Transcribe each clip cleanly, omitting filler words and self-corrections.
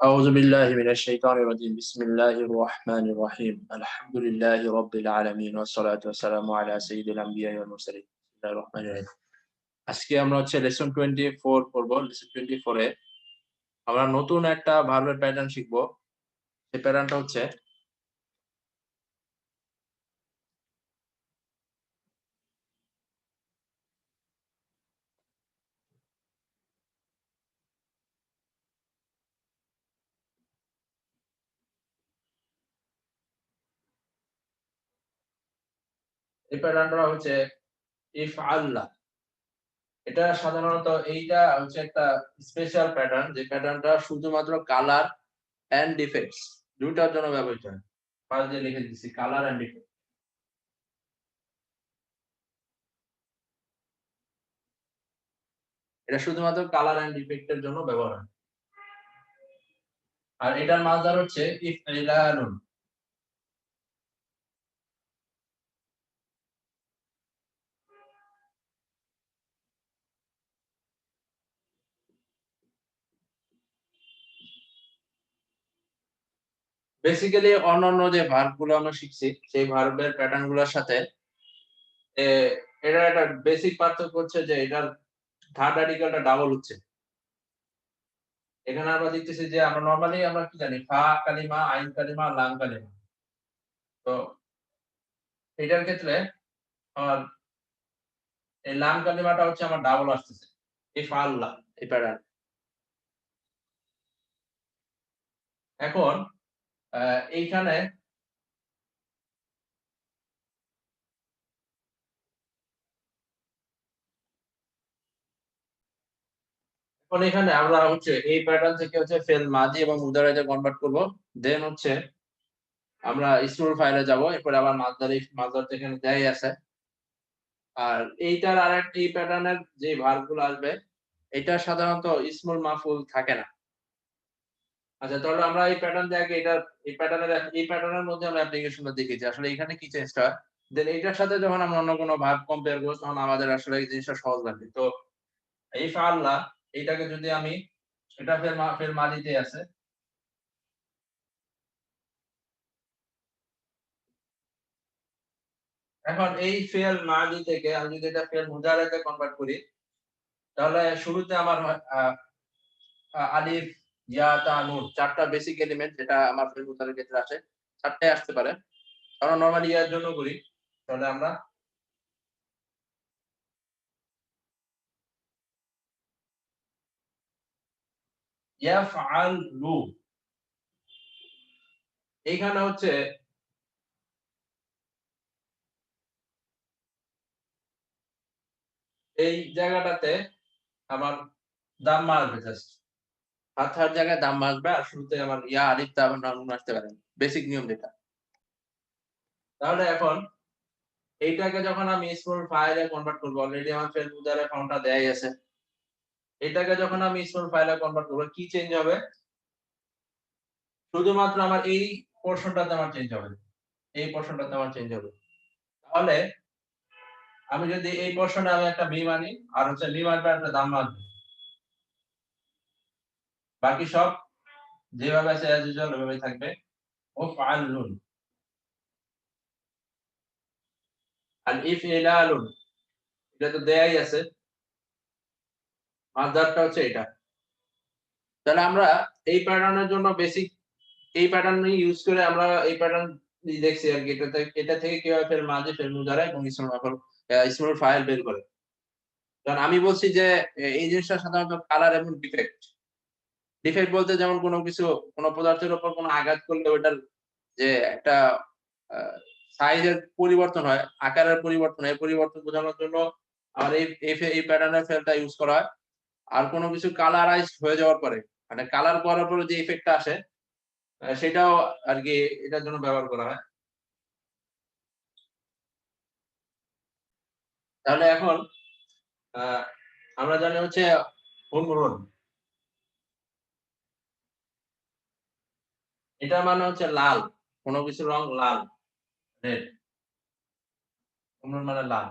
أعوذ بالله من الشيطان الرجيم بسم الله الرحمن الرحيم الحمد لله رب العالمين والصلاة والسلام على سيد الأنبياء والمرسلين بسم الله الرحمن الرحيم আজকে আমরা লেসন 24 পড়ব। লেসন 24 এ আমরা নতুন একটা ভার্বের প্যাটার্ন শিখব। এই প্যাটার্নটা হচ্ছে এই প্যাটার্নটা হচ্ছে ইফআল্লা। এটা সাধারণত এইটা হচ্ছে একটা স্পেশাল প্যাটার্ন, যে প্যাটার্নটা শুধুমাত্র কালার এন্ড ডিফেক্টস দুইটার জন্য ব্যবহৃত হয়। পাশে দিয়ে লিখে দিচ্ছি কালার এন্ড ডিফেক্ট। এটা শুধুমাত্র কালার এন্ড ডিফেক্টের জন্য ব্যবহার হয়। আর এটার মাসদার হচ্ছে ইফইলালুন। বেসিক্যালি অন্যান্য যে ভার্ব গুলো আমরা শিখছি সেই ভার্বের প্যাটার্ন গুলোর সাথে এটার একটা বেসিক পার্থক্য হচ্ছে যে এটার থার্ড আর্টিকেলটা ডাবল হচ্ছে। এখানে আমরা দেখতেছি যে আমরা নরমালি আমরা কি জানি ফা কালিমা, আইন কালিমা, লাম কালিমা। তো এটার ক্ষেত্রে আমার এই লাম কালিমাটা হচ্ছে আমার ডাবল আসতেছে ইফআল্লাহ এই প্যাটার্ন। এখন এইখানে এখানে আমরা হচ্ছে এই প্যাটার্ন থেকে হচ্ছে ফেল মাজি এবং মুদারাইতে কনভার্ট করব। দেন হচ্ছে আমরা ইসমুল ফাইলে যাব, এরপর আবার মাসদার তো এখানে দেয়াই আছে। আর এইটার আরেকটা এই প্যাটার্নের যে ভার্ব গুলো আসবে এটা সাধারণত ইসমুল মাফুল থাকে না। আচ্ছা, তাহলে আমরা এই প্যাটার্ন দিয়ে আগে এই প্যাটার্নের মধ্যে আমরা অ্যাপ্লিকেশনটা দেখেছি আসলে এখানে কি চেঞ্জটা হয়। দেন এইটার সাথে যখন আমরা অন্য কোনো ভার্ব কম্পেয়ার করব তখন আমাদের আসলে এই জিনিসটা সহজ লাগবে। তো এই ফাআল্লাহ এইটাকে যদি আমি এটা ফের মাদিতে আছে। এখন এই ফেল মাদি থেকে আমি যদি এটা ফেল মুজারেতে কনভার্ট করি তাহলে শুরুতে আমার হয় আলিফ, ইয়া, তা, নুন চারটা বেসিক এলিমেন্ট যেটা আমার ফেল মুজারের ক্ষেত্রে আসে। চারটায় আসতে পারে। আমরা নরমালি ইয়ার জন্য করি। তাহলে আমরা ইয়াফআলু। এইখানে হচ্ছে এই জায়গাটাতে আমার দাম্মা আসবে জাস্ট। ফাতহার জায়গায় দাম্মা আসবে আর শুরুতে আমার ইয়া আলিফ তা নুন আসতে পারে। বেসিক নিয়ম যেটা। তাহলে এখন এইটাকে যখন আমি ইসমুল ফাইলে কনভার্ট করব, অলরেডি আমার ফেল মুজারে ফর্মটা দেয়াই আছে। এটাকে যখন আমি ইসমুল ফাইলে কনভার্ট করব কি চেঞ্জ হবে? শুধুমাত্র আমার এই পোরশনটাতে আমার চেঞ্জ হবে। এই পোরশনটাতে আমার চেঞ্জ হবে। তাহলে আমি যদি এই পোরশনে আমি একটা মিম আনি আর হচ্ছে মিম আসবে একটা দাম্মা আসবে। বাকি সব যেভাবে আছে অ্যাজ ইউজুয়াল ওইভাবেই থাকবে। ও ফাআলুন। আর ইফইলালুন এটা তো দেয়াই আছে। মাসদারটা হচ্ছে এটা। তাহলে আমরা এই প্যাটার্নের জন্য বেসিক এই প্যাটার্ন ইউজ করে আমরা এই প্যাটার্ন দেখছি আরকি। এটা থেকে কিভাবে ফেল মাঝি, ফেল মুজারা এবং ইসমুল ফাইল বের করে। কারণ আমি বলছি যে এই জিনিসটা সাধারণত কালার এবং ডিফেক্ট। ডিফেক্ট বলতে যেমন কোন পদার্থের উপর কোন আঘাত করলে ওটার যে একটা আ সাইজের পরিবর্তন হয়, আকারের পরিবর্তন হয়, এই পরিবর্তন বোঝানোর জন্য আমার এই প্যাটার্নের ফেলটা ইউজ করা হয়। আর কোন কিছু কালারাইজড হয়ে যাওয়ার পরে মানে কালার করার পরে যে ইফেক্টটা আসে সেটাও আরকি এটার জন্য ব্যবহার করা হয়। তাহলে এখন আ আমরা জানি হচ্ছে হুমরুন। এটার মানে হচ্ছে লাল। কোন কিছুর রং লাল, রেড। হুমরুন মানে লাল।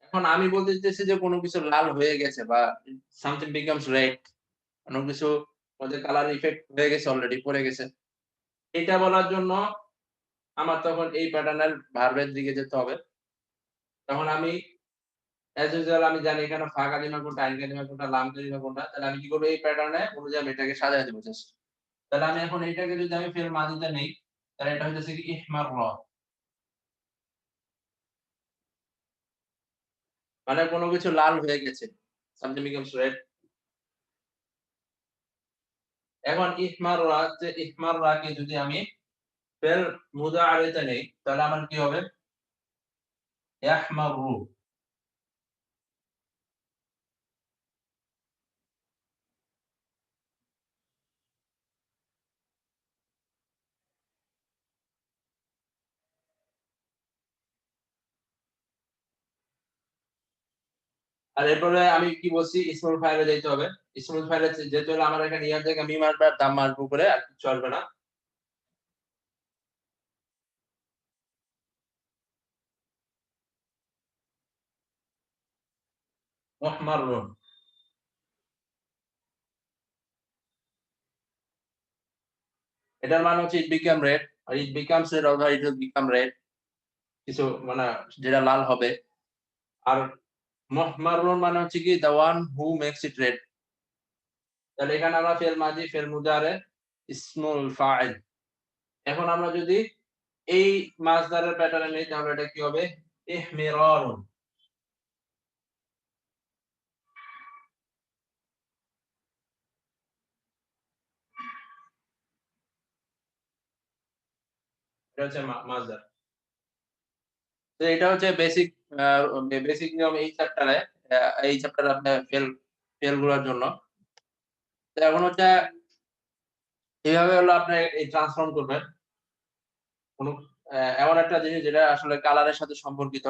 এখন আমি বলতে চাইতেছি যে কোন কিছু লাল হয়ে গেছে বা something becomes red, কোন কিছু ওদের কালার ইফেক্ট হয়ে গেছে, অলরেডি পড়ে গেছে। এটা বলার জন্য আমার তখন এই প্যাটার্নের ভার্বের দিকে যেতে হবে। তখন আমি অ্যাজ ইউজুয়াল আমি জানি এখানে ফা কালিমা কোনটা, আইন কালিমা কোনটা, লাম কালিমা কোনটা। তাহলে আমি কি করব, এই প্যাটার্নে অনুযায়ী আমি এটাকে সাজায় দেব জাস্ট। তাহলে আমি এখন এইটাকে যদি আমি ফিল মাদিতে নেই, তাহলে এটা হইতেছে কি ইহমাররা। মানে কোন কিছু লাল হয়ে গেছে। something becomes red. এখন ইহমাররা যে ইহমাররাকে যদি আমি ফেল মুদাআরিতে নেই, তাহলে আমার কি হবে? ইয়াহমারু। আর এরপরে আমি কি বলছি, ইসমুল ফাইলে যাইতে হবে। ইসমুল ফাইলে যেতে হলে আমার এখানে ইয়ার জায়গায় মিম আসবে আর দাম্মা আসবে উপরে, আর কিছু আসবে না। মুহমাররুন। এটার মানে হচ্ছে ইট বিকাম রেড, আর it becomes red or it will become red. কিছু মানে যেটা লাল হবে। আর মুহমাররুন মানে হচ্ছে কি the one who makes it red। তাহলে এখানে আমরা ফেল মাজি, ফেল মুজারে, ইসমুল ফাইল। এখন আমরা যদি এই মাসদারের প্যাটার্নে নেই, তাহলে এটা কি হবে? ইহমিরারুন। এটা হচ্ছে মাসদার। তো এটা হচ্ছে বেসিক বেসিক নিয়ম এই চ্যাপ্টারে। এই চ্যাপ্টারে আপনার ফেল গুলোর জন্য। তো এখন হচ্ছে এভাবে হলো আপনি এই ট্রান্সফর্ম করবেন। কোন এমন একটা জিনিস যেটা আসলে কালারের সাথে সম্পর্কিত।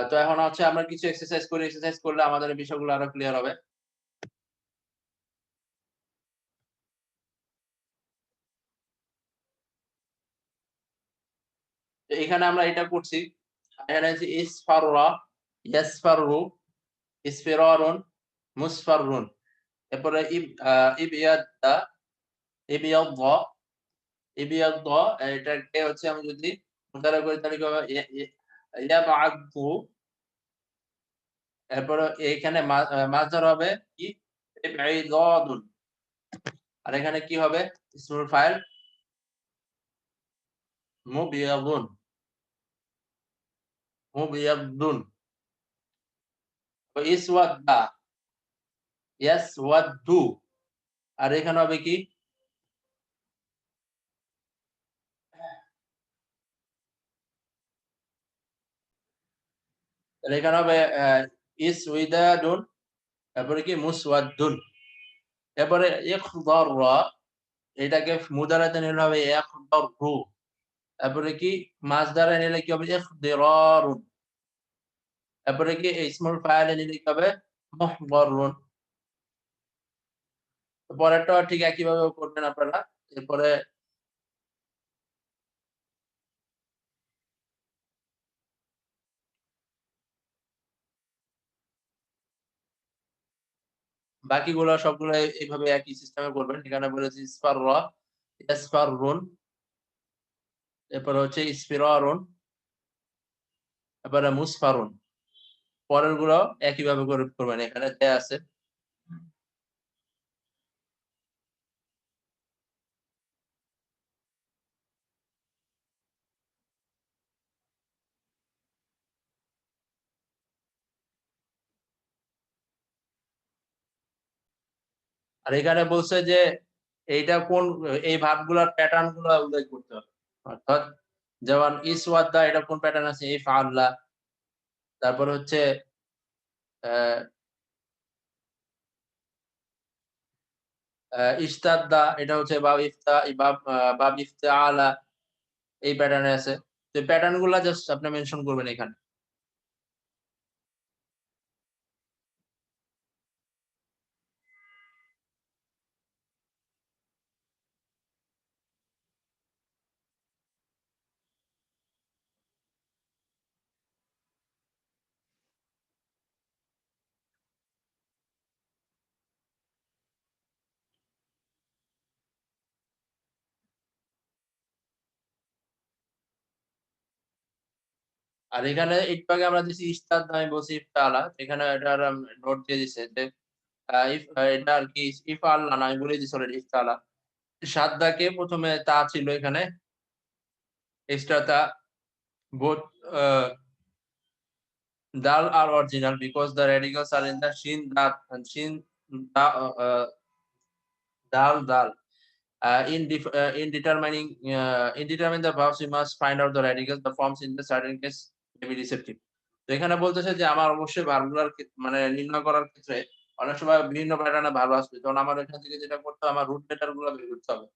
তো এখন হচ্ছে আমরা কিছু এক্সারসাইজ করি। এক্সারসাইজ করলে আমাদের এই বিষয়গুলো আরো ক্লিয়ার হবে। তো এখানে আমরা এটা করছি। এখানে হচ্ছে ইসফাররা, ইয়াসফাররু, ইসফিরারুন, মুসফাররুন। এরপরে ইবিয়াদ্দা, ইবিয়াদ্দা, ইবিয়াদ্দা। এটাকে হচ্ছে আমি যদি মুতারা করি তাহলে কি হবে? ইয়াবা'দু। এরপরে এখানে মাসদার হবে কি? ইবঈদাদুন। আর এখানে কি হবে? ইসমুল ফাইল মুবিয়াদুন, মুবিয়াদুন। ইসওয়াদ্দা, ইয়াসওয়াদ্দু। আর এখানে হবে কি? তাহলে এখানে হবে ইসউইদাদুন, তারপরে কি মুসওয়াদ্দুন। এরপরে ইখদাররা, এটাকে মুদারাতে নিলে হবে ইখদাররু। তারপরে কি মাসদারে নিলে কি হবে? ইখদিরারুন। তারপরে কি ইসমুল ফাইলে নিলে কি হবে? মুহদাররুন। পরেরটাও ঠিক একইভাবে করবেন আপনারা। এরপরে বাকিগুলো সবগুলো এইভাবে একই সিস্টেমে করবেন। এখানে বলেছি ইসফাররা, ইয়াসফাররুন, এরপরে হচ্ছে ইসফিরারুন, এরপরে মুসফারুন। পরেরগুলো একইভাবে করবেন। এখানে দেয়া আছে। আর এখানে বলছে যে এইটা কোন এই ভার্বগুলোর প্যাটার্ন গুলো উল্লেখ করতে হবে। অর্থাৎ যেমন ইসওয়াদ্দা, এটা কোন প্যাটার্ন আছে? ইফআল্লা। তারপরে হচ্ছে আ আ ইশতাদ্দা, এটা হচ্ছে বাব ইফতা বাব বাব ইফতিআলা, এই প্যাটার্নে আছে। তো এই প্যাটার্ন গুলা জাস্ট আপনি মেনশন করবেন এখানে। আর এখানে একটু আগে আমরা দিছি ইস্তাদ আমি বলছি ইফতালা। এখানে এটার নোট দিয়ে দিছে যে এটা আরকি ইফআল্লা না আমি বলে দিছি অলরেডি ইফতালা। সাদ্দাকে ১ম এ তা ছিল এখানে। এক্সট্রা তা both dal are original because the radicals are in the shin that and shin da dal dal. In determining in determining the verbs, we must find out the radicals. The forms in the certain case may be deceptive. তো এখানে বলতেছে যে আমার অবশ্যই ভার্বগুলার মানে নির্ণয় করার ক্ষেত্রে অনেক সময় বিভিন্ন প্যাটার্নে ভার্ব আসবে। তখন আমার এখান থেকে যেটা করতে হবে আমার রুট লেটার গুলো বের করতে হবে।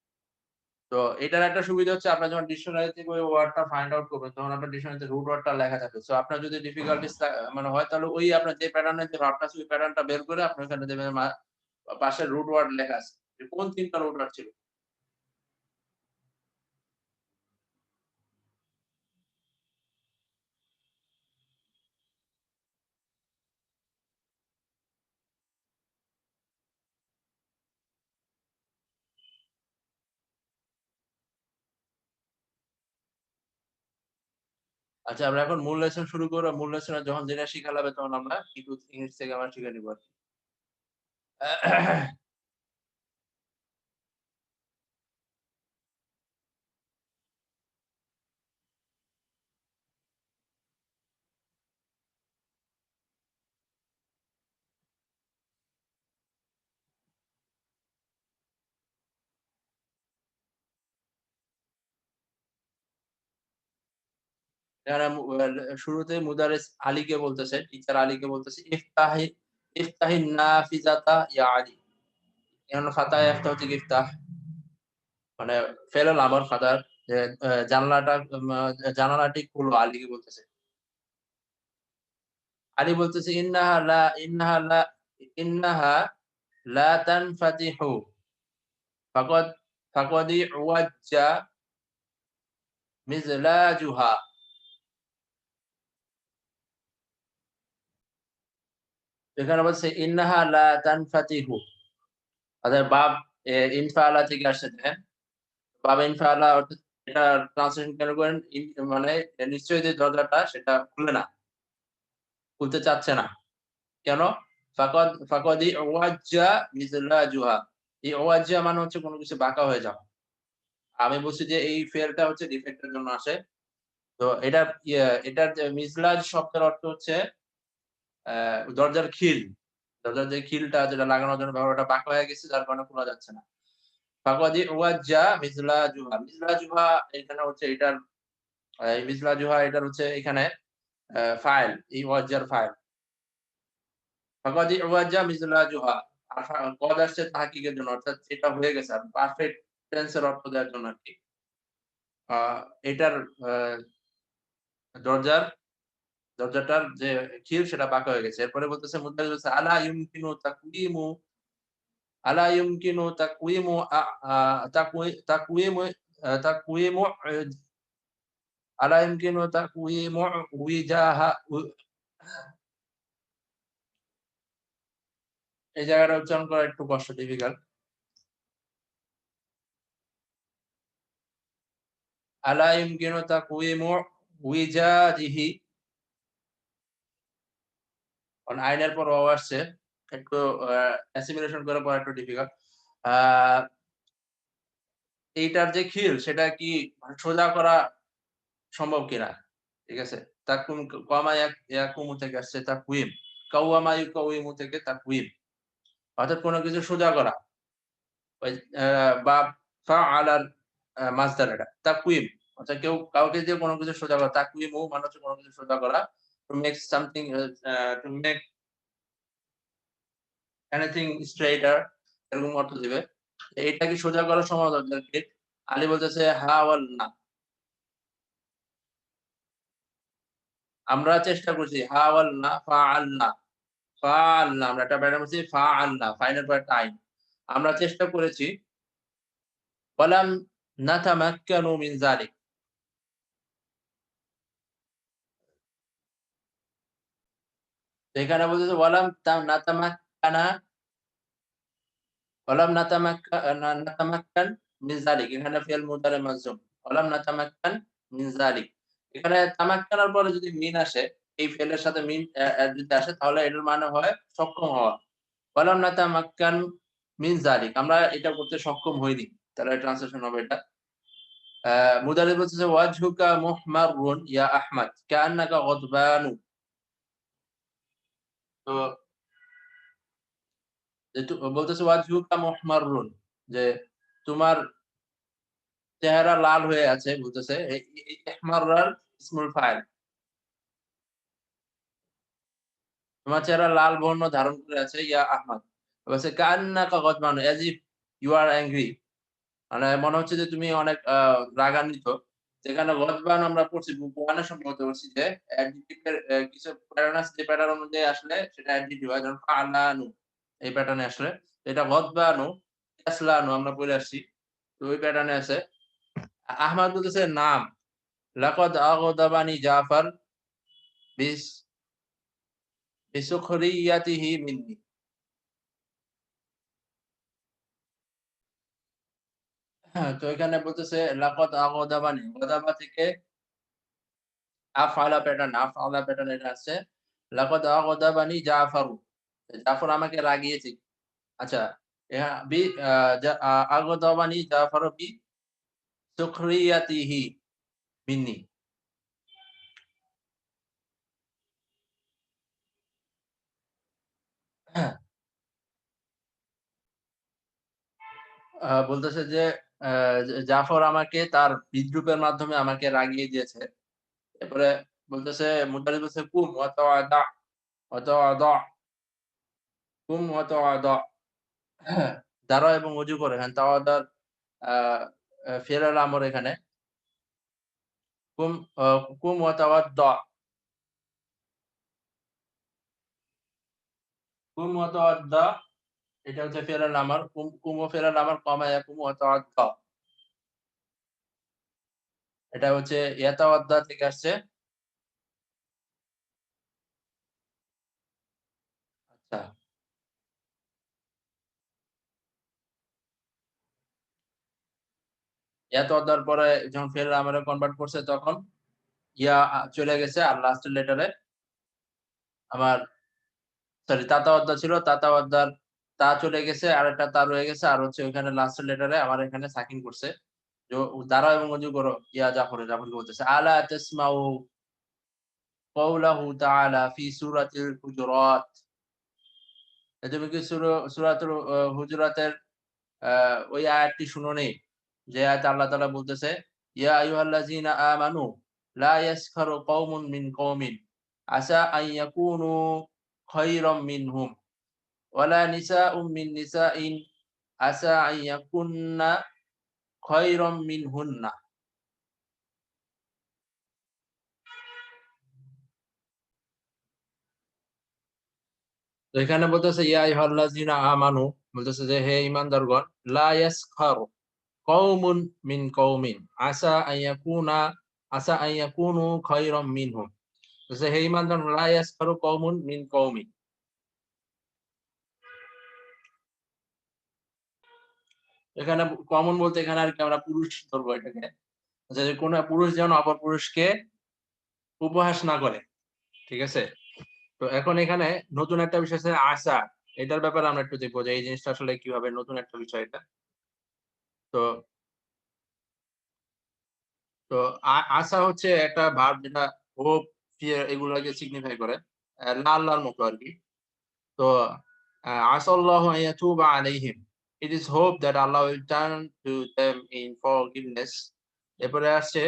তো এটার একটা সুবিধা হচ্ছে আপনার যখন ডিকশনারি থেকে ওই ওয়ার্ডটা ফাইন্ড আউট করবেন তখন আপনার ডিকশনারিতে রুট ওয়ার্ডটা লেখা থাকে। সো আপনার যদি ডিফিকাল্টিস মানে হয় তাহলে ওই আপনার যে প্যাটার্নের যে ভার্বটা আছে ওই প্যাটার্নটা বের করে আপনি ওখানে দেখবেন পাশে রুট ওয়ার্ড লেখা আছে। যে কোন ৩ টা রুট ওয়ার্ড ছিল। আচ্ছা আমরা এখন মূল লেসন শুরু করব। মূল লেসনে যখন যেটা শিখা লাগবে তখন আমরা কিছু ইংলিশ থেকে আমরা শিখে নিব আরকি। এখানে শুরুতে মুদারিস আলীকে বলতেছে, টিচার আলীকে বলতেছে ইফতাহিন নাফিজাতা ইয়া আলী। এখানে ফাতা ইফতা হচ্ছে কি ইফতাহ মানে ফেলুল আমর ফাদার যে জানালাটা জানালাটি খুলো আলীকে বলতেছে। আলী বলতেছে ইন্নাহা লা তানফাতিহু ফাকাদ ফাকাদি উওয়াজ্জা মিজলাজুহা। এখানে বলছে ইন্নাহা লা তানফাতিহু অর্থাৎ বাব ইনফাআলা থেকে আসছে দেখেন। বাব ইনফাআলা অর্থাৎ এটা ট্রান্সলেশন কেন করেন মানে নিশ্চয়ই যে দরজাটা সেটা খুলে না, খুলতে চাচ্ছে না। কেন? ফাকাদি ওয়াজ্জা মিজলাজুহা। এই ওয়াজ্জা মানে হচ্ছে কোন কিছু বাঁকা হয়ে যাওয়া। আমি বলছি যে এই ফেলটা হচ্ছে ডিফেক্ট এর জন্য আসে। তো এটার যে মিজলাজ শব্দের অর্থ হচ্ছে দরজার খিল। দরজার যে খিলটা যেটা লাগানোর জন্য ব্যবহার ওটা বাঁকা হয়ে গেছে যার কারণে খোলা যাচ্ছে না। ফাকাদি ওয়াজ্জা মিজলাজুহা। মিজলাজুহা এখানে হচ্ছে এটার এই মিজলাজুহা এটার হচ্ছে এখানে ফাইল। এই ওয়াজ্জার ফাইল। ফাকাদি ওয়াজ্জা মিজলাজুহা। আর কদ আসছে তাহকিকের জন্য অর্থাৎ এটা হয়ে গেছে। আর পারফেক্ট টেন্স এর অর্থ দেওয়ার জন্য আরকি। আ এটার আ দরজার দরজাটার যে খিল সেটা বাঁকা হয়ে গেছে। এরপরে বলতেছে মুদ্দারিস বলছে আলা ইউমকিনু তাকউইমু আ আ তাকউইমু তাকউইমু আলা ইউমকিনু তাকউইমু উইজাহা এই জায়গাটা উচ্চারণ করা একটু কষ্ট ডিফিকাল্ট। আলা ইউমকিনু তাকউইমু উইজাদিহি কারণ আইনের পর ওয়াও আসছে। একটু অ্যাসিমিলেশন করার পর একটু ডিফিকাল্ট। আ এইটার যে খিল সেটা কি মানে সোজা করা সম্ভব কিনা? ঠিক আছে? তাকুম কামা ইয়াকুমু থেকে আসছে তাকউইম। কাওয়ামা ইউকাউইমু থেকে তাকউইম। অর্থাৎ কোন কিছু সোজা করা। ওই বা ফাআলার মাসদার এটা। তাকউইম অর্থাৎ কাউকে দিয়ে কোন কিছু সোজা করা। তাকউইমু মানে হচ্ছে কোন কিছু সোজা করা। To make something to make anything straighter এরকম অর্থ দিবে। এটা কি সোজা করা সম্ভব আপনাদেরকে? আলী বলতেছে হা ওয়াল না। আমরা চেষ্টা করছি হা ওয়াল না ফাআলনা। ফাআলনা আমরা একটা প্যাটার্ন বলছি ফাআলনা। ফাইনের পর একটা আইন। আমরা চেষ্টা করেছি ওয়ালাম নাতামাক্কানু মিন যালিক। তো এখানে বলতেছে নাতামাক্কানা নাতামাক্কান মিন যালিক। এখানে ফি'ল মুদারি মাজজুম। ওয়ালাম নাতামাক্কান মিন যালিক। এখানে তামাক্কানার পরে যদি মিন আসে, এই ফেলের সাথে মিন যদি আসে তাহলে এটার মানে হয় সক্ষম হওয়া। ওয়ালাম নাতামাক্কান মিন যালিক, আমরা এটা করতে সক্ষম হইনি। তাহলে ট্রান্সলেশন হবে এটা। মুদারিব বলতেছে ওয়াজহুকা মুহমাররুন ইয়া আহমাদ কান্নাকা গদবানু। তো বলতেছে ওয়াজহুকা মুহমাররুন, যে তোমার চেহারা লাল হয়ে আছে বলতেছে। ইহমাররার ইসমুল ফাইল। তোমার চেহারা লাল বর্ণ ধারণ করে আছে ইয়া আহমাদ। বলছে কান্নাকা গদবানু, as if you are angry, মানে মনে হচ্ছে যে তুমি অনেক রাগান্বিত। যেখানে গজবান আমরা পড়ছি কোরআনে সম্ভবত পড়ছি যে অ্যাডজেক্টিভ এর কিছু প্যাটার্ন আছে, যে প্যাটার্ন অনুযায়ী আসলে সেটা অ্যাডজেক্টিভ হয়। যেমন ফালানু, এই প্যাটার্নে আসলে এটা গদবানু, ইয়াসলানু আমরা পড়ে আসছি। তো ওই প্যাটার্নে আছে। আহমাদ বলতেছে নাম, লাকাদ আগদাবানি জাফর বিস বিসুখরিয়াতিহি মিন্নি। হ্যাঁ, তো এখানে বলতেছে লাকাদ আগদাবানি, গদাবা থেকে আফআলা প্যাটার্ন, আফআলা প্যাটার্ন এটা আছে। লাকাদ আগদাবানি জাফারু, জাফর আমাকে রাগিয়েছে। আচ্ছা, ইহা বি আ জা আ আগদাবানি জাফারু বি সুখরিয়াতিহি মিন্নি। বলতেছে যে আ জাফর আমাকে তার বিদ্রূপের মাধ্যমে আমাকে রাগিয়ে দিয়েছে। এরপরে বলতেছে মুদারিব বলছে কুম ওয়া তাওয়াদা ওয়া তাওয়াদা, কুম ওয়া তাওয়াদা। দাঁড়াও এবং ওযু করো। এখানে তাওয়াদার আ আ ফি'ল আমর এখানে। কুম আ কুম ওয়া তাওয়াদ্দা, কুম ওয়া তাওয়াদ্দা, এটা হচ্ছে ফি'ল আমর। কুম ও ফি'ল আমর কমা ইয়াকুম ওয়া তাওয়াদ্দা। এটা হচ্ছে ইয়াতাওয়াদ্দা থেকে আসছে। আচ্ছা, ইয়াতাওয়াদ্দার পরে যখন ফি'ল আমরে কনভার্ট করছে তখন ইয়া চলে গেছে আর লাস্টের লেটারে আমার, সরি তাতাওয়াদ্দা ছিল, তাতাওয়াদ্দার তা চলে গেছে, আরেকটা তা রয়ে গেছে। আর হচ্ছে ওইখানে লাস্টের লেটারে আমার এখানে সাকিন করছে। দাঁড়াও এবং ওযু করো। ইয়া জাফর, জাফরকে বলতেছে আলা তাসমাউ কাওলাহু তাআলা ফি সূরাতিল হুজুরাত। তুমি কি সূরাতুল হুজুরাতের আ ওই আয়াতটি শুনোনি? যে আয়াতে আল্লাহ তাআলা বলতেছে, ইয়া আইয়ুহাল্লাযীনা আমানু লা ইয়াসখারু কওমুন মিন কওমিন আসা আন ইয়াকুনু খায়রাম মিনহুম ওয়ালা নিসাউম মিন নিসাইন আসা আন ইয়াকুন্না খায়রাম মিনহুন্না। তো এখানে বলতেছে ইয়া আইয়ুহাল্লাযীনা আমানু, বলতেছে যে হে ঈমানদারগণ, লা ইয়াসখারু কওমুন মিন কওমিন আসা আন ইয়াকুনা আসা আন ইয়াকুনু খায়রাম মিনহুম। বলছে হে ঈমানদার, লা ইয়াসখারু কওমুন মিন কওমিন। এখানে কমন বলতে এখানে আরকি আমরা পুরুষ ধরবো এটাকে। যে কোন পুরুষ যেন অপর পুরুষকে উপহাস না করে। ঠিক আছে? তো এখন এখানে নতুন একটা বিষয় আছে আসা। এটার ব্যাপারে আমরা একটু দেখবো যে এই জিনিসটা আসলে কিভাবে নতুন একটা বিষয় এটা। তো তো আসা হচ্ছে একটা ভার্ব যেটা হোপ, ফিয়ার এগুলাকে সিগনিফাই করে। না আল্লাহর মতো আরকি। তো আসাল্লাহু আন ইয়াতুবা আলাইহিম। It is hope that Allah will turn to them in forgiveness. এরপরে আসছে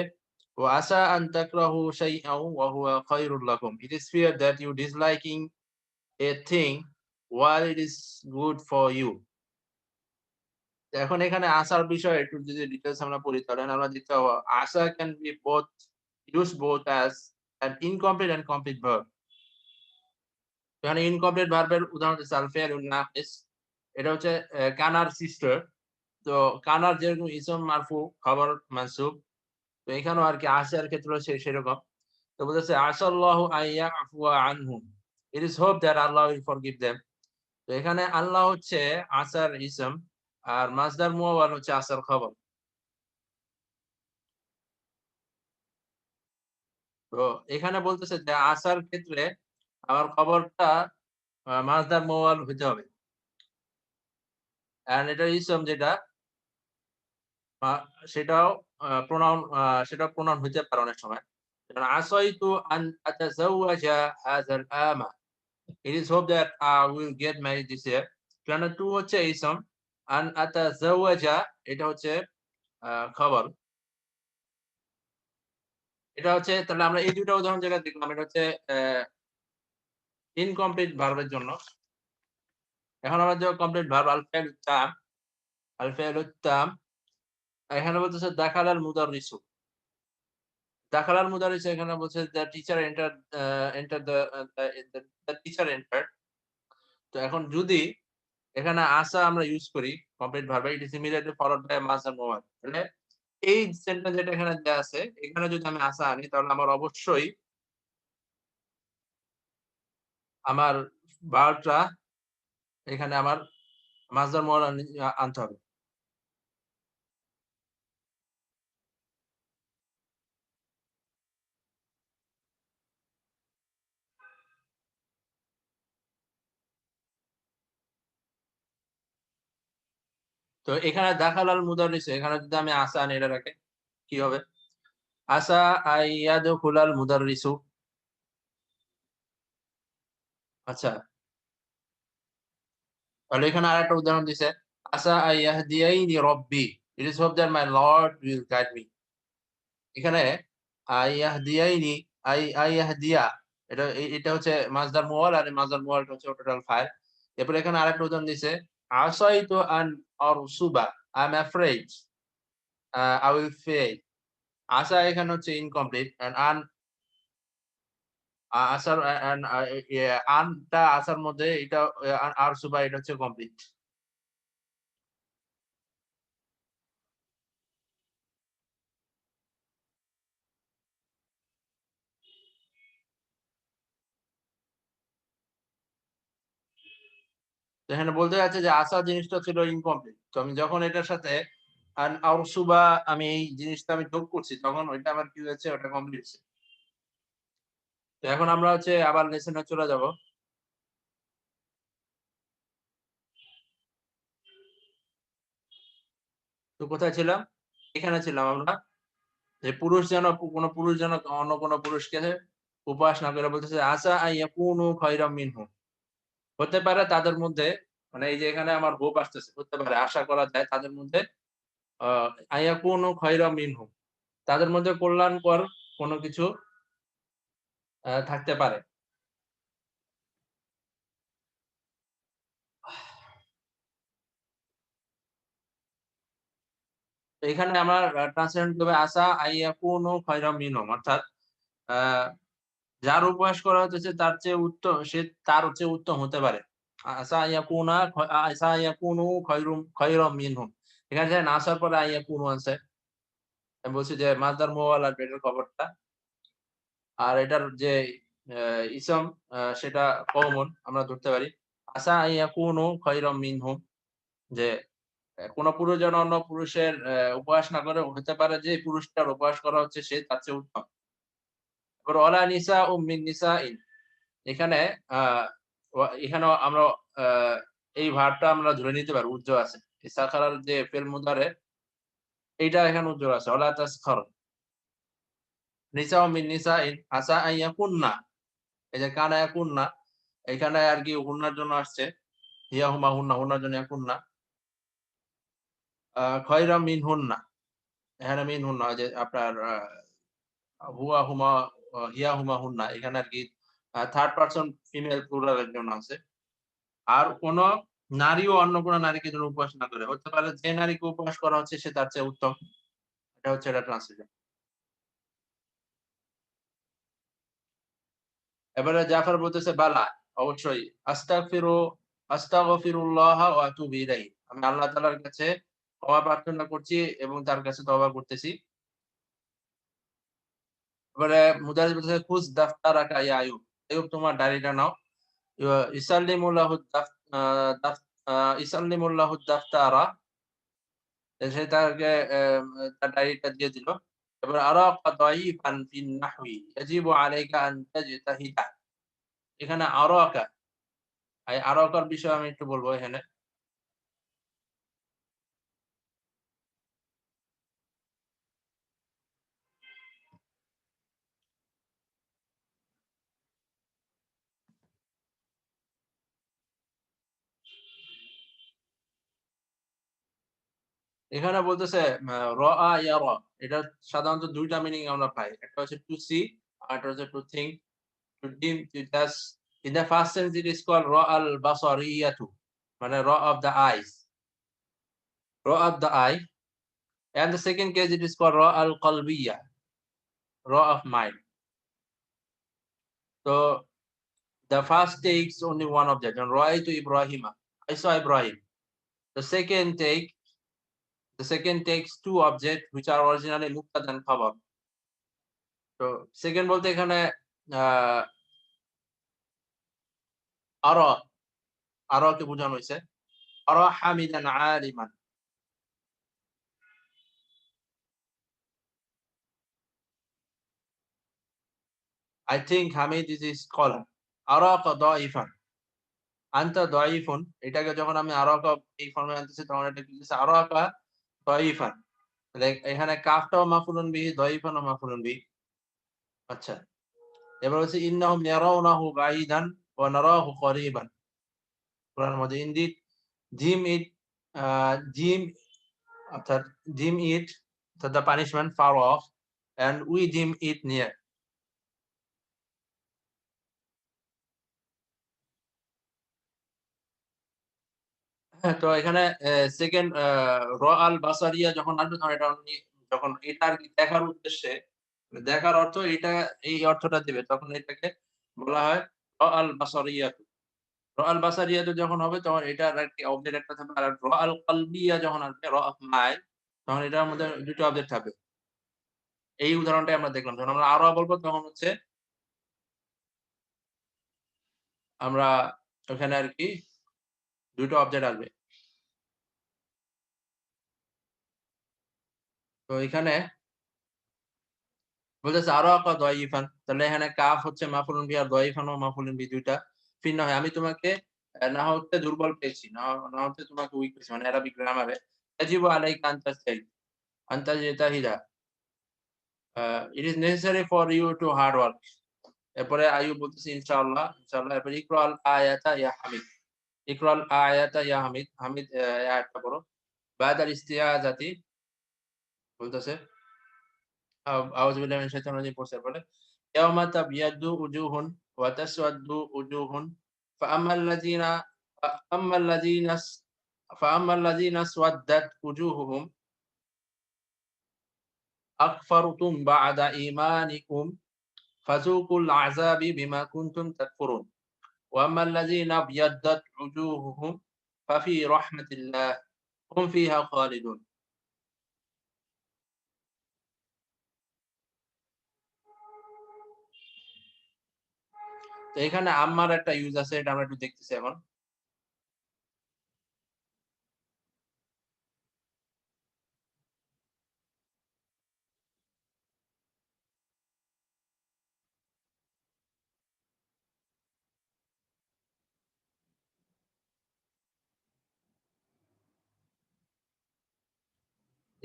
ওয়া আসা আন তাকরাহু শাইআন ওয়া হুয়া খায়রুল লাকুম। It is feared that you disliking a thing while it is good for you. এখন এখানে আসার বিষয়ে একটু যদি ডিটেইলস আমরা পড়ি তাহলে আমরা দেখতে পাবো আশা can be both used both as an incomplete and complete verb. এখানে ইনকমপ্লিট ভার্বের উদাহরণ হচ্ছে আল ফি'লুন নাকিস। এটা হচ্ছে কানার সিস্টার। তো কানার যেরকম ইসম মারফু, খবর মানসুব। তো এখানেও আরকি আশার ক্ষেত্রেও সেরকম। তো বলতেছে আশাল্লাহু আন ইয়াফুয়া আনহুম। It is hope that Allah will forgive them. তো এখানে আল্লাহ হচ্ছে আসার ইসম আর মাসদার মুআওয়াল হচ্ছে আসার খবর। তো এখানে বলতেছে যে আসার ক্ষেত্রে আমার খবরটা মাসদার মুআওয়াল হইতে হবে। অ্যান্ড এটার ইসম যেটা আ সেটাও প্রোনাউন সেটাও প্রোনাউন হইতে পারে অনেক সময়। যেমন আসাইতু আন আতাজাওয়াজা হাযাল আমা। It is hope that I will get married this year. এখানে টু হচ্ছে ইসম। আন আতাজাওয়াজা এটা হচ্ছে খবর। এটা হচ্ছে তাহলে আমরা এই ২ টা উদাহরণ যেটা দেখলাম এটা হচ্ছে ইনকমপ্লিট ভার্ব এর জন্য। এখন আমরা যে কমপ্লিট ভার্ব আল ফাইলুত তাম, আল ফাইলুত তাম এখানে বলতেছে দাখালাল মুদাররিসু। দাখালাল মুদাররিসু এখানে বলছে the teacher enter enter the teacher entered. তো এখন যদি এখানে আসা আমরা ইউজ করি কমপ্লিট ভার্বে it is immediately followed by মাস অর মোয়ার। তাহলে এই সেন্টেন্স যেটা এখানে দেয়া আছে এখানে যদি আমি আসা আনি তাহলে আমার অবশ্যই আমার ভার্বটা এখানে আমার মাসদার মোয়ার আনতে হবে। তো এখানে দাখালাল মুদাররিসু এখানে যদি আমি আসা আনি এটার আগে কি হবে? আসা আইয়াদখুলাল মুদাররিসু। আচ্ছা, তাহলে এখানে আরেকটা উদাহরণ দিছে। আসা আইয়াহদিয়াইনি রব্বি। It is hope that my lord will guide me. এখানে আইয়াহদিয়াইনি আইয়াহদিয়া এটা হচ্ছে মাসদার মুআল আর এই মাসদার মুআলটা হচ্ছে টোটাল ফাইল। এরপরে এখানে আরেকটা উদাহরণ দিছে। আসাইতু আন আরসুবা। I am afraid I will fail. আসা এখানে হচ্ছে ইনকমপ্লিট অ্যান্ড আন আসার অ্যান্ড আনটা আসার মধ্যে এটা আরসুবা এটা হচ্ছে কমপ্লিট। তো এখানে বলতে চাচ্ছে যে আসা জিনিসটা ছিল ইনকমপ্লিট। তো আমি যখন এটার সাথে আরসুবা আমি এই জিনিসটা আমি যোগ করছি তখন ওইটা আমার কি হয়েছে ওটা কমপ্লিট হইছে। তো এখন আমরা হচ্ছে আবার লেসনে চলে যাব। তো কোথায় ছিলাম? এখানে ছিলাম আমরা। যে পুরুষ যেন কোন পুরুষ যেন অন্য কোন পুরুষকে উপহাস না করে বলতেছে, "আসা আন ইয়াকুনু খায়রাম মিনহু।" হতে পারে তাদের মধ্যে মানে এই যে এখানে আমার হোপ আসতেছে। হতে পারে আশা করা যায় তাদের মধ্যে আ আয়াকুনু খায়রাম মিনহু। তাদের মধ্যে কল্যাণকর কোন কিছু থাকতে পারে। তো এখানে আমার ট্রান্সলেশন করতে হবে আসা আইয়াকুনু খায়রাম মিনহুম। অর্থাৎ আ যার উপহাস করা হতেছে তার চেয়ে উত্তম সে তার চেয়ে উত্তম হতে পারে। আসা আইয়াকুনা আসা আইয়াকুনু খায়রাম মিনহুম। এখানে দেখেন আসার পরে আইয়াকুনু আছে। আমি বলছি যে মাসদার মুআওয়াল আসবে এটার খবরটা। আর এটার যে আ ইসম সেটা কমন আমরা ধরতে পারি। আসা আইয়াকুনু খায়রাম মিনহুম যে কোন পুরুষ যেন অন্য পুরুষের উপহাস না করে হতে পারে যে পুরুষটার উপহাস করা হচ্ছে সে তার চেয়ে উত্তম। তারপর ওয়ালা নিসাউম মিন নিসাইন এখানে আ এখানেও আমরা আ এই ভার্বটা আমরা ধরে নিতে পারবো উজ্জ্বল আছে। ইস্তাখারার যে ফেল মুদারে এইটা এখানে উজ্জ্বল আছে। ওয়ালা তাসখার নিসাউম মিন নিসাইন আসা আন ইয়াকুন্না এই যে কানা ইয়াকুন্না এখানে আরকি হুন্নার জন্য আসছে। হিয়াহুমা হুন্না, হুন্নার জন্য ইয়াকুন্না। খয়রা মিনহুন্না এখানে মিনহুন্না যে আপনার হুয়া হুমা হিয়া হুমা হুন্না এখানে আরকি থার্ড পারসন ফিমেল প্লুরাল এর জন্য আছে। আর কোন নারীও অন্য কোন নারীকে যেন উপহাস না করে। হতে পারে যে নারীকে উপহাস করা হচ্ছে সে তার চেয়ে উত্তম। এটা হচ্ছে এটা ট্রান্সলেশন। এবারে জাফর বলতেছে বালা অবশ্যই আস্তাগফিরুল্লাহ ওয়া আতুবু ইলাইহি। আমি আল্লাহ তাআলার কাছে ক্ষমা প্রার্থনা করছি এবং তার কাছে তওবা করতেছি। এবারে মুজাহিদ বলতেছে খুজ দাফতারাকা ইয়া আইয়ুব। আইয়ুব তোমার ডায়েরিটা নাও। ইসাল্লিমু লাহু দাফ আ দাফ আ ইসাল্লিমু লাহু দাফতারা। সে তাকে তার ডায়েরিটা দিয়ে দিল। এবার আরাকা দাঈফান ফিন নাহওয়ি ইয়াজিবু আলাইকা আন তাজতাহিদা। এখানে আরাকা, এই আরাকার বিষয়ে আমি একটু বলবো এখানে। এখানে বলতেছে রাআ ইয়ারা। এটা সাধারণত ২ টা মিনিং আমরা পাই। একটা হচ্ছে টু সি, আরেকটা হচ্ছে টু থিংক, টু ডিম, to touch. In the first sense it is called রা'আল বাসারিয়াতু, মানে র of the eyes, র of the eye. And the second case it is called রা'আল কলবিয়া, র of mind. So the first takes only one object. And Ra'aytu Ibrahima, I saw Ibrahim. The second takes two objects which are originally Mubtada and Khabar. তো second বলতে এখানে আ আরা, আরাকে বোঝানো হইছে। আরা হামিদান আলিমান। I think Hamid is a scholar. আরাকা দাঈফান। আনতা দাঈফুন। এটাকে যখন আমি আরাকা এই ফর্মে আনতেছি তখন এটা কি হচ্ছে আরাকা দাঈফান। তাহলে এখানে কাফটাও মাফউলুন বিহি, দাঈফানও মাফউলুন বিহি। আচ্ছা। এবার হচ্ছে ইন্নাহুম ইয়ারাউনাহু বাঈদান ওয়া নারাহু করিবান। কোরআনের মধ্যে ইনডিড deem it deem অর্থাৎ deem it অর্থাৎ the punishment far off and we deem it near. হ্যাঁ, তো এখানে সেকেন্ড র আল বাসারিয়া যখন আসবে তখন এটা যখন এটা আরকি দেখার উদ্দেশ্যে, দেখার অর্থ এটা এই অর্থটা দিবে তখন এটাকে বলা হয় র আল বাসারিয়াতু। র আল বাসারিয়াতু যখন হবে তখন এটার একটি অবজেক্ট একটা থাকবে। আর র আল কলবিয়া যখন আসবে র অফ মাইন্ড তখন এটার মধ্যে ২ টা অবজেক্ট থাকবে। এই উদাহরণটাই আমরা দেখলাম। যখন আমরা আরোয়া বলব তখন হচ্ছে আমরা ওখানে আরকি ২ টা অবজেক্ট আসবে। তো এখানে বলতেছে আরাকা দাঈফান। তাহলে এখানে কাফ হচ্ছে মাফউলুন বিহি আর দাঈফান ও মাফউলুন বিহি ২ টা ভিন্ন হয়। আমি তোমাকে নাহওতে দুর্বল পেয়েছি। নাহওতে তোমাকে উইক পেয়েছি। মানে আরাবিক গ্রামারে। ইয়াজিবু আলাইকা আন তাজতাহিদ, আন তাজতাহিদা। It is necessary for you to hard work. এরপরে আইয়ুব বলতেছে ইনশাআল্লাহ, ইনশাআল্লাহ। এরপরে ইকরাল আয়াতা ইয়া হামিদ। ইকরাল আয়াতা ইয়া হামিদ। হামিদ এই আয়াতটা পড়ো। বা'দাল ইস্তিআযাতি বলতেছে আউযু বিল্লাহি মিনাশ শাইতানির রাজিম পড়ছে পরে ইয়াওমা তাবিয়াদ্দু উজুহুন ওয়া তাসওয়াদ্দু উজুহুন ফাআম্মাল লাযিনা ফাআম্মাল লাযিনা ফাআম্মাল লাযিনা আসওয়াদ্দাত উজুহুহুম আকফারতুম বা'দা ঈমানিকুম ফাযুকুল আযাবি বিমা কুনতুম তাকফুরুন ওয়া আম্মাল লাযিনা আবিয়াদ্দাত উজুহুহুম ফাফি রাহমাতিল্লাহ হুম ফিহা খালিদুন। তো এখানে আম্মার একটা ইউজ আছে, এটা আমরা একটু দেখতেছি এখন।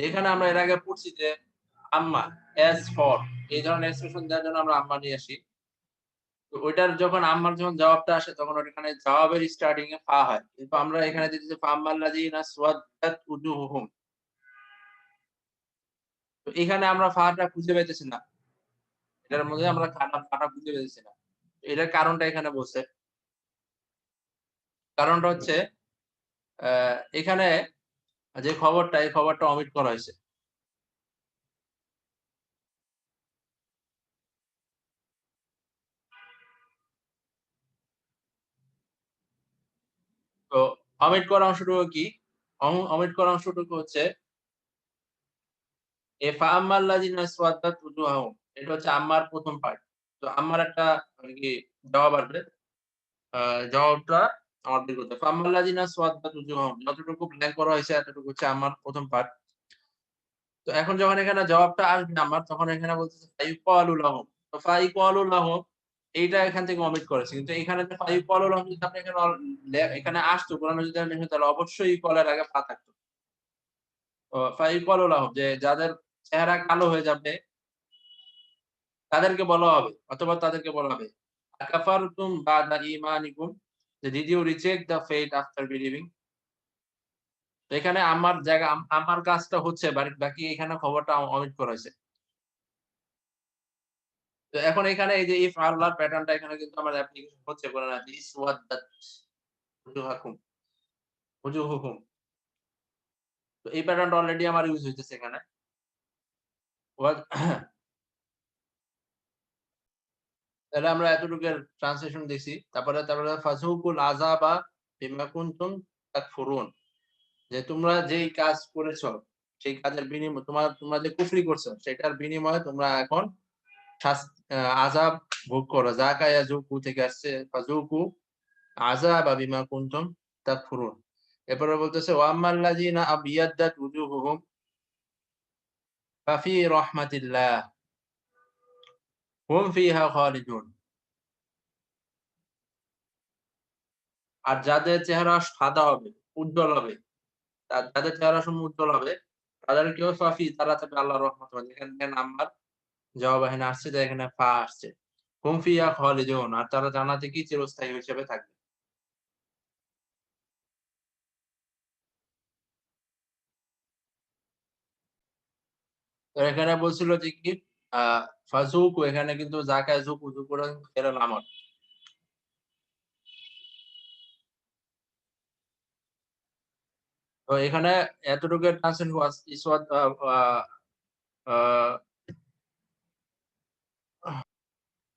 এখানে আমরা এর আগে পড়ছি যে আম্মা, as for এই ধরনের এক্সপ্রেশন দেওয়ার জন্য আমরা আম্মা নিয়ে আসি। তো ওইটার যখন আম্মার যখন জবাবটা আসে তখন ওখানে জবাবের স্টার্টিং এ ফা হয়। কিন্তু আমরা এখানে দিতেছি ফাআম্মাল লাযিনা সুওয়াদ্দাত উজুহুহুম। তো এখানে আমরা ফাটা খুঁজে পাইতেছি না। এটার মধ্যে আমরা ফাটা খুঁজে পাইতেছি না। এটার কারণটা এখানে বলছে। কারণটা হচ্ছে আ এখানে যে খবরটা এই খবরটা omit করা হইছে। তো omit করা অংশটুকু কি? omit করা অংশটুকু হচ্ছে ফাআম্মাল লাযিনা আসওয়াদ্দাত উজুহাহুম। এটা হচ্ছে আম্মার ১ম পার্ট। তো আম্মার একটা আরকি জবাব আসবে। আ জবাবটা আমার বের করতে হবে। ফাআম্মাল লাযিনা আসওয়াদ্দাত উজুহাহুম, যতটুকু ব্ল্যাংক করা হয়েছে এতটুকু হচ্ছে আম্মার ১ম পার্ট। তো এখন যখন এখানে জবাবটা আসবে আমার তখন এখানে বলতেছে ফায়ুকালু লাহুম। তো ফায়ুকালু লাহুম এইটা এখান থেকে omit করেছে। কিন্তু এখানে যে ফায়ুকালু লাহুম যদি আপনি এখানে এখানে আসতো কোরআনে যদি আমি লিখি তাহলে অবশ্যই কলের আগে ফা থাকতো। তো ফায়ুকালু লাহুম যে যাদের চেহারা কালো হয়ে যাবে তাদেরকে বলা হবে অথবা তাদেরকে বলা হবে আকাফারতুম বাদা ঈমানিকুম যে did you reject the faith after believing? তো এখানে আমার জায়গা আমার কাজটা হচ্ছে বাকি এখানে খবরটা omit করা হইছে। তো এখন এখানে এই যে if আল্লাহর প্যাটার্নটা এখানে কিন্তু আমার অ্যাপ্লিকেশন হচ্ছে কোরআনে ইসওয়াদাত উজুহাকুম উজুহুকুম। তো এই প্যাটার্নটা অলরেডি আমার ইউজ হইতেছে এখানে। ওয়াজ তাহলে আমরা এতটুকুর ট্রান্সলেশন দেখছি। তারপরে ফাযুকুল আযাবা বিমা কুনতুম তাকফুরুন। যে তোমরা যেই কাজ করেছো, সেই কাজের বিনিময় তোমরা যে কুফরি করছো সেটার বিনিময়ে তোমরা এখন শাস আযাব ভোগ করো। যাকা ইয়াযুকু থেকে আসছে ফাযুকু আযাবা বিমা কুনতুম তাকফুরুন। এরপরে বলতেছে ওয়া আম্মাল্লাযিনা আবিয়াদ্দাত উজুহুহুম ফাফি রাহমাতিল্লাহ হুম ফিহা খালিদুন। আর যাদের চেহারা সাদা হবে, উজ্জ্বল হবে, যাদের চেহারা সমূহ উজ্জ্বল হবে তাদেরকেও ফাফি তারা থাকবে আল্লাহর রহমতে। যেখানে নাম্বার জবাব এখানে আসছে যে এখানে ফা আসছে। হুম ফিহা খালিদুন আর তারা জান্নাতে কি চিরস্থায়ী হিসেবে থাকবে। তো এখানে বলছিল যে কি আ ফাযুকু এখানে কিন্তু যাকা যুকু যুকুরা ফেরেল আমল। তো এখানে এতটুকু ট্রান্সলেট ওয়াজ ইসওয়াদ আ আ আ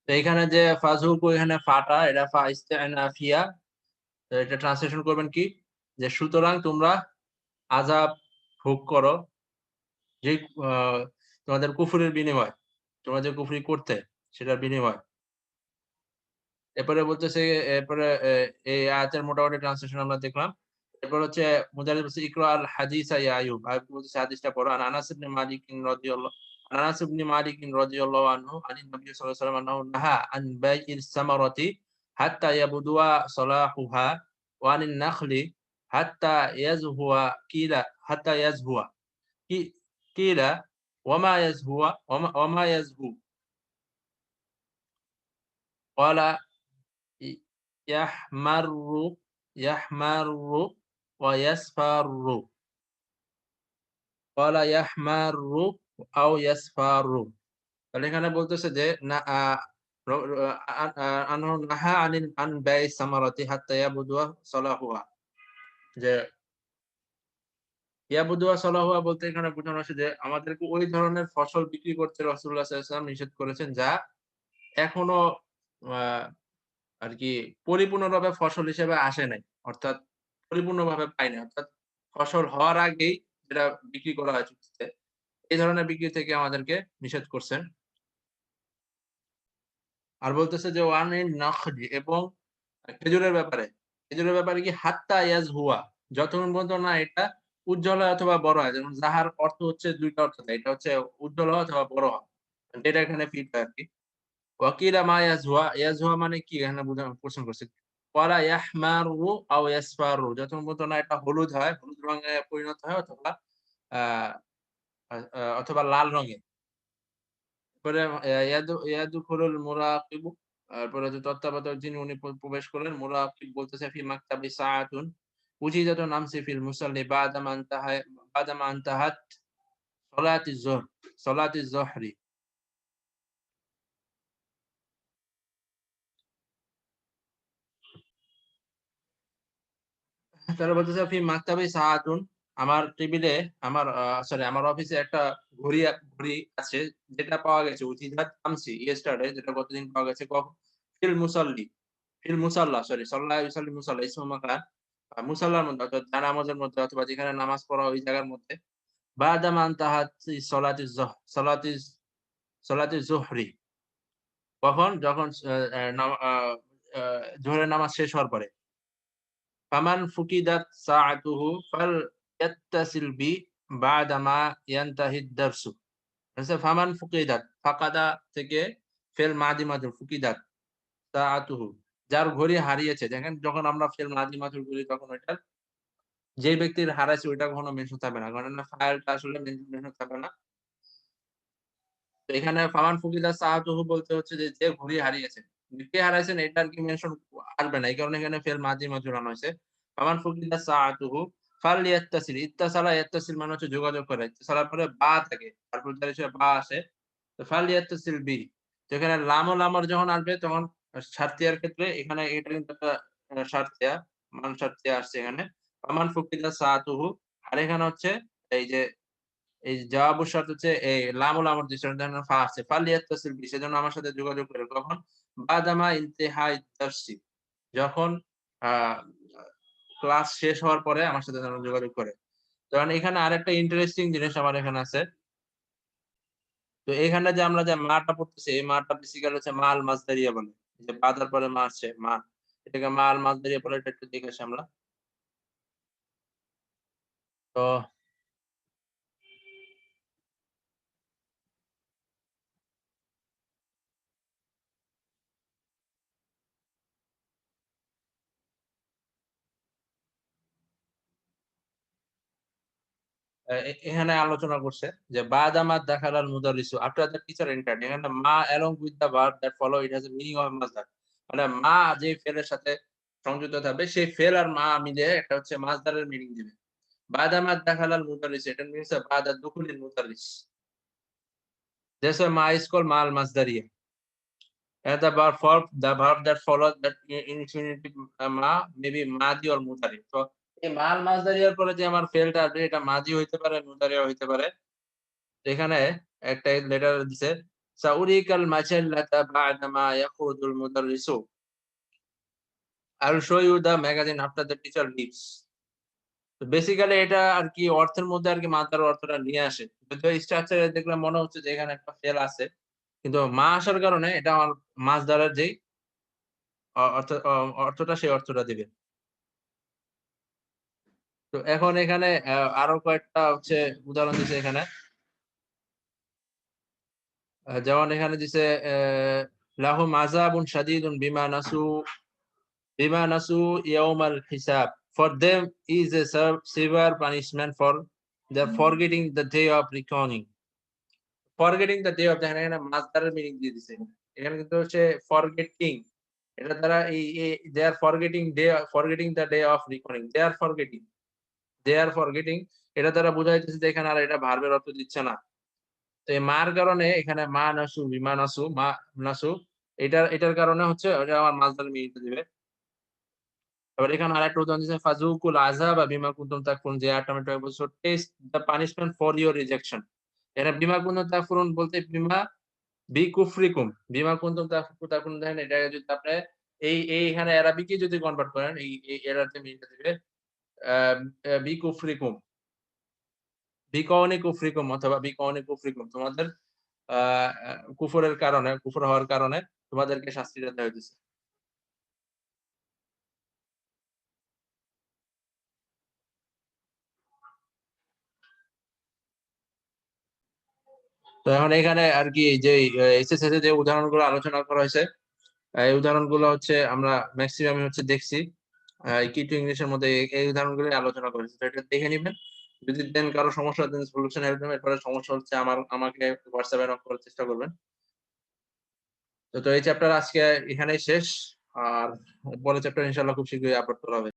তো এখানে যে ফাযুকু এখানে ফাটা এটা ফা ইস্তিআনাফিয়া। তো এটা ট্রান্সলেশন করবেন কি? যে সুতরাং তোমরা আযাব ভোগ করো যে আ তোমাদের কুফরের বিনিময়। তোমরা যে কুফরি করতে সেটার বিনিময়। এরপরে বলতেছে এরপরে এই আয়াতের মোটামুটি ট্রান্সলেশন আমরা দেখলাম। এরপর হচ্ছে মুজাহিদ বলছে ইকরা আল হাদিসা ইয়া আইয়ুব। আইয়ুব বলতেছে হাদিসটা পড়ো। আনাস ইবনে মালিক রাদিয়াল্লাহু আনাস ইবনে মালিক রাদিয়াল্লাহু আনহু আনিন নবী সাল্লাল্লাহু আলাইহি ওয়াসাল্লাম আন্নাহু নাহা আন বাই'is সামারাতি হাত্তা ইয়াবদুয়া সালাহুহা ওয়া আনিন নাখলি হাত্তা ইয়াজহুয়া কিলা হাত্তা ইয়াজহুয়া কি কিলা ওয়ামা ইয়াজহুয়া ওয়ামা ইয়াজহু ক্বালা ই ইয়াহমাররু ইয়াহমাররু ওয়া ইয়াসফাররু। ক্বালা ইয়াহমাররু আও ইয়াসফাররু। তাহলে এখানে বলতেছে যে না আ র র আ আ আনহু নাহা আন বাই'is সামারাতি হাত্তা ইয়াবদুয়া সালাহুহা। যে ইয়াবদুয়া সালাহুহা বলতে এখানে বোঝানো হচ্ছে যে আমাদেরকে ওই ধরনের ফসল বিক্রি করতে রাসূলুল্লাহ সাল্লাল্লাহু আলাইহি ওয়াসাল্লাম নিষেধ করেছেন যা এখনো আ আরকি পরিপূর্ণভাবে ফসল হিসেবে আসে নাই। অর্থাৎ পরিপূর্ণভাবে পাই নাই। অর্থাৎ ফসল হওয়ার আগেই যেটা বিক্রি করা হয় চুক্তিতে, এই ধরনের বিক্রি থেকে আমাদেরকে নিষেধ করছেন। আর বলতেছে যে ওয়ানিন নখলি এবং খেজুরের ব্যাপারে। খেজুরের ব্যাপারে কি হাত্তা ইয়াজহুয়া যতক্ষণ পর্যন্ত না এটা উজ্জ্বল হয় অথবা বড় হয়। যেমন যাহার অর্থ হচ্ছে ২ টা অর্থ দেয়। এটা হচ্ছে উজ্জ্বল হওয়া অথবা বড় হওয়া। যেটা এখানে ফিট হয় আরকি। ওয়াকিলা মা ইয়াজহুয়া, ইয়াজহুয়া মানে কি? এখানে প্রশ্ন করছে। ক্বালা ইয়াহমারু আও ইয়াসফারু যতক্ষণ পর্যন্ত না এটা হলুদ হয়, হলুদ রঙে পরিণত হয় অথবা আ আ আ অথবা লাল রঙে। পরে ইয়াদখুলুল মুরাকিবু তারপরে যে তত্ত্বাবধায়ক যিনি উনি প্রবেশ করলেন। মুরাকিব বলতেছে ফি মাকতাবি সাআতুন উজিজাতুন আমসি ফিল মুসাল্লি বাদামা আনতাহাত সলাতিজ জহরি। তারা বলতেছে ফি মাকতাবি সাআতুন আমার টেবিলে আমার অফিসে একটা ঘড়ি আছে যেটা পাওয়া গেছে উজিজাত আমসি ইয়েস্টারডে যেটা গতদিন পাওয়া গেছে ফিল মুসাল্লি ফিল মুসাল্লা সরি সাল্লা ইউসাল্লি মুসাল্লা ইসমু মাকান মুসাল্লার মধ্যে অর্থাৎ জানামাজের মধ্যে অথবা যেখানে নামাজ পড়া হয় ওই জায়গার মধ্যে বাদামা আনতাহাত সলাতিজ জোহরি কখন? যখন আ আ নামা আ আ জোহরের নামাজ শেষ হওয়ার পরে। ফামান ফুকিদাত সাআতুহু ফালইয়াত্তাসিল বি বাদামা ইয়ানতাহি দারসু। আচ্ছা ফামান ফুকিদাত, ফাকাদা থেকে ফেল মাদি মাজুর ফুকিদাত সাআতুহু, যার ঘড়ি হারিয়েছে। দেখেন যখন আমরা ফেল মাদি মাজুর বলি তখন ওইটার যে ব্যক্তির হারাইছে ওইটা কখনো মেনশন থাকবে না। কারণ ফাইলটা আসলে মেনশন থাকবে না। তো এখানে ফামান ফুকিদা সাআতুহু বলতে হচ্ছে যে, যে ঘড়ি হারিয়েছে। কে হারাইছেন এটা আরকি মেনশন আসবে না। এই কারণে এখানে ফেল মাদি মাজুর আনা হইছে। ফামান ফুকিদা সাআতুহু ফালইয়াত্তাসিল। ইত্তাসালা ইয়াত্তাসিল মানে হচ্ছে যোগাযোগ করে। ইত্তাসালার পরে বা থাকে। তারপর তার হিসেবে বা আসে। তো ফালইয়াত্তাসিল বি। তো এখানে লাম ও লামর যখন আসবে তখন শারতিয়ার ক্ষেত্রে এখানে এটা কিন্তু একটা শারতিয়া, মান শারতিয়া আসছে এখানে। ফামান ফুকিদা সাআতুহু। আর এখানে হচ্ছে এই যে এই জবাবু শর্ত হচ্ছে এই লামুল আমর যে ধরেন ফা আছে। ফালিয়াত্তাসিল বি, সেজন্য আমার সাথে যোগাযোগ করে। কখন? বাদামা ইনতিহাই দারসি, যখন আ ক্লাস শেষ হওয়ার পরে আমার সাথে যেন যোগাযোগ করে। কারণ এখানে আরেকটা ইন্টারেস্টিং জিনিস আমার এখানে আছে। তো এখানে যে আমরা যে মাটা পড়তেছি, এই মাটা বেসিক্যালি হচ্ছে মা আল মাসদারিয়া বলে। যে বাদার পরে মা আসছে, মা। এটাকে মা আল মাসদারিয়া বলে, এটা একটু দেখে আসি আমরা। তো এখানে আলোচনা করছে যে বাদামা দাখালাল মুদাররিসু আফটার দ্য টিচার এন্টার্ড। এখানে মা along with the verb that follow it has a meaning of মাসদার। মানে মা যে ফেলের সাথে সংযুক্ত থাকবে সেই ফেল আর মা মিলে একটা হচ্ছে মাসদারের মিনিং দিবে। বাদামা দাখালাল মুদাররিস, এটা মিনস বাদা দুখুলিল মুদাররিস। That's why ma is called ma al masdariyah. And the verb that follows that infinitive ma may be madi or mudari. তো এই মা আল মাসদারিয়ার পরে যে আমার ফেলটা আসবে এটা মাদি হইতে পারে, মুদারিও হইতে পারে। এখানে একটা লেটার দিছে সাউরিকাল মাশাল্লাতা বা'দা মা ইয়াখরুজুল মুদাররিসু। I will show you the magazine after the teacher leaves. তো বেসিক্যালি এটা আরকি অর্থের মধ্যে আরকি মাদার অর্থটা নিয়ে আসে। যদিও স্ট্রাকচারে দেখলে মনে হচ্ছে যে এখানে একটা ফেল আছে। কিন্তু মা আসার কারণে এটা আমার মাসদারের যেই অর্থটা সেই অর্থটা দিবে। তো এখন এখানে আরো কয়েকটা হচ্ছে উদাহরণ দিছে এখানে। যেমন এখানে দিছে লাহুম আযাবুন শাদীদুন বিমা নাসু ইয়াউমাল হিসাব। For them is a severe punishment for their forgetting the day of reckoning. Forgetting the day of, দেখেন এখানে মাসদারের মিনিং দিয়ে দিছে। এখানে কিন্তু হচ্ছে forgetting, এটা দ্বারা they are forgetting the day of reckoning. They are forgetting এটা দ্বারা বুঝাইতেছে যে এখানে আর এটা ভার্বের অর্থ দিচ্ছে না। তো এই মার কারণে এখানে মা নাসু, বিমা নাসু, মা নাসু, এটার কারণে হচ্ছে ওটা আমার মাসদারের মিনিংটা দিবে। এবার এখানে আরেকটা উদাহরণ দিয়েছে ফাজুকুল আযাবা বিমা কুনতুম তাকফুরুন, যে আয়াতটা বলছো test the punishment for your rejection. এখানে বিমা কুনতুম তাকফুরুন বলতে বিমা কুনতুম তাকফুরুন, দেখেন এটা যদি আপনি এখানে আরাবিকে যদি কনভার্ট করেন এই এরাতে মিনিংটা দিবে আ বিকুফরিকুম, বিকওনি কুফরিকুম অথবা বিকওনি কুফরিকুম, তোমাদের আ আ কুফরের কারণে, কুফর হওয়ার কারণে তোমাদেরকে শাস্তিটা দেওয়া হইতেছে। তো এখন এখানে আরকি যে এসএসসি তে যে উদাহরণগুলো আলোচনা করা হয়েছে, এই উদাহরণগুলো হচ্ছে আমরা মেক্সিমামই হচ্ছে দেখছি। কি2 ইংলিশের মধ্যে এই উদাহরণগুলোই আলোচনা করেছি। তো এটা দেখে নিবেন। যদি দেন কারো সমস্যা দেন সলিউশন হেল্প নেবেন। এরপরে সমস্যা হচ্ছে আমাকে WhatsApp এ নক করার চেষ্টা করবেন। তো এই চ্যাপ্টার আজকে এখানেই শেষ। আর পরের চ্যাপ্টার ইনশাআল্লাহ খুব শীঘ্রই আপলোড করা হবে।